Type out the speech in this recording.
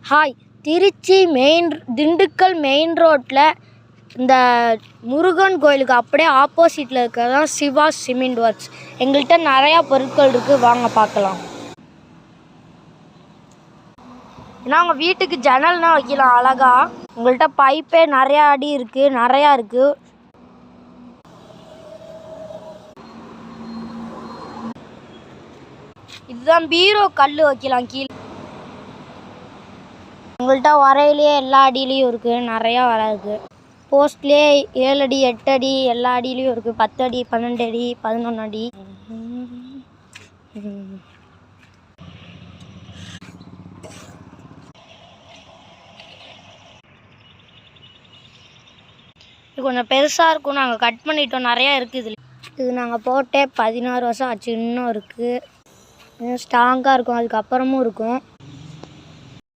Hi, Trichy Dindigul main ரோட்டில் இந்த முருகன் கோயிலுக்கு அப்படியே ஆப்போசிட்டில் இருக்கிறது தான் சிவா சிமெண்ட் ஒர்க்ஸ். எங்கள்கிட்ட நிறையா பொருட்கள் இருக்குது, வாங்க பார்க்கலாம். ஏன்னா உங்கள் வீட்டுக்கு ஜன்னல்னா வைக்கலாம் அழகா. உங்கள்கிட்ட பைப்பே நிறையா அடி இருக்குது, நிறையா இருக்குது. இதுதான் பீரோ கல் வைக்கலாம் கீழே. உங்கள்கிட்ட வரையிலே எல்லா அடியிலையும் இருக்குது, நிறையா வர இருக்குது. போஸ்ட்லேயே 7 அடி 8 அடி எல்லா அடியிலையும் இருக்குது. 10 அடி 12 அடி 11 அடி. இது கொஞ்சம் பெருசாக இருக்கும், நாங்கள் கட் பண்ணிட்டோம். நிறையா இருக்குது இதில். இது நாங்கள் போட்டே 16 வருஷம் ஆச்சு, இன்னும் இருக்குது. இன்னும் ஸ்ட்ராங்காக இருக்கும், அதுக்கப்புறமும் இருக்கும்.